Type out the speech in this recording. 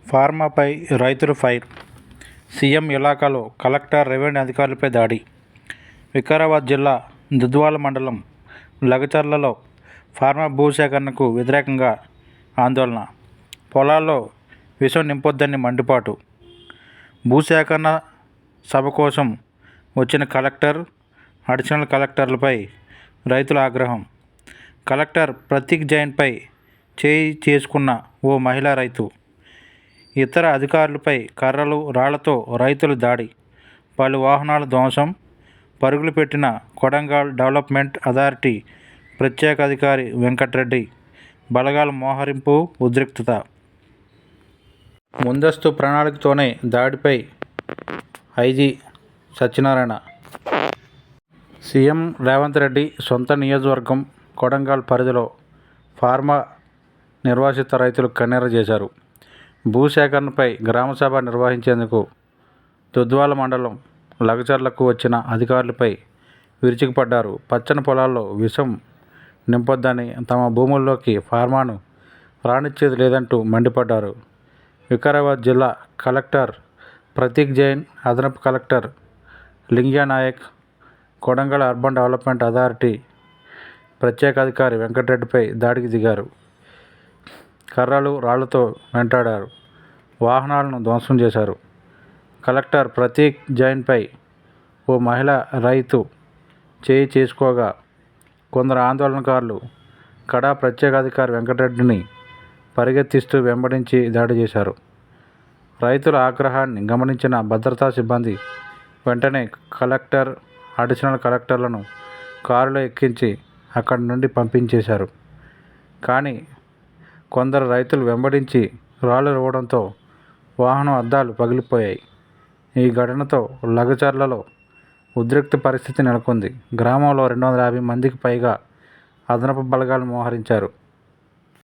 ఫార్మాపై రైతులు fire. CM ఇలాకాలో collector, revenue అధికారులపై దాడి. వికారాబాద్ జిల్లా దుద్వాల మండలం లగచర్లలో ఫార్మా భూసేకరణకు వ్యతిరేకంగా ఆందోళన. పొలాల్లో విషం నింపొద్దని మండిపాటు. భూసేకరణ సభ కోసం వచ్చిన కలెక్టర్, అడిషనల్ కలెక్టర్లపై రైతుల ఆగ్రహం. కలెక్టర్ ప్రతీక్ జైన్పై చేయి చేసుకున్న ఓ మహిళా రైతు. ఇతర అధికారులపై కర్రలు, రాళ్లతో రైతుల దాడి. పలు వాహనాల ధ్వంసం. పరుగులు పెట్టిన కొడంగల్ డెవలప్మెంట్ అథారిటీ ప్రత్యేక అధికారి వెంకట్రెడ్డి. బలగాల మోహరింపు, ఉద్రిక్తత. ముందస్తు ప్రణాళికతోనే దాడిపై ఐజీ సత్యనారాయణ. సీఎం రేవంత్ రెడ్డి సొంత నియోజకవర్గం కొడంగల్ పరిధిలో ఫార్మా నిర్వాసిత రైతులు కన్నెర్ర చేశారు. భూసేకరణపై గ్రామసభ నిర్వహించేందుకు దుద్వాల మండలం లగచర్లకు వచ్చిన అధికారులపై విరుచుకుపడ్డారు. పచ్చని పొలాల్లో విషం నింపొద్దని, తమ భూముల్లోకి ఫార్మాను రానిచ్చేది లేదంటూ మండిపడ్డారు. వికారాబాద్ జిల్లా కలెక్టర్ ప్రతీక్ జైన్, అదనపు collector Lingya Nayak, Kodangal urban development authority ప్రత్యేక అధికారి వెంకటరెడ్డిపై దాడికి దిగారు. కర్రలు, రాళ్లతో వెంటాడారు. వాహనాలను ధ్వంసం చేశారు. కలెక్టర్ ప్రతీక్ జైన్పై ఓ మహిళా రైతు చేయి చేసుకోగా కొందరు ఆందోళనకారులు కడా ప్రత్యేకాధికారి వెంకటరెడ్డిని పరిగెత్తిస్తూ వెంబడించి దాడి చేశారు. రైతుల ఆగ్రహాన్ని గమనించిన భద్రతా సిబ్బంది వెంటనే కలెక్టర్, అడిషనల్ కలెక్టర్లను కారులో ఎక్కించి అక్కడి నుండి పంపించేశారు. కానీ కొందరు రైతులు వెంబడించి రాళ్లు రువ్వడంతో వాహనం అద్దాలు పగిలిపోయాయి. ఈ ఘటనతో లగచర్లలో ఉద్రిక్త పరిస్థితి నెలకొంది. గ్రామంలో 250 మందికి పైగా అదనపు బలగాలు మోహరించారు.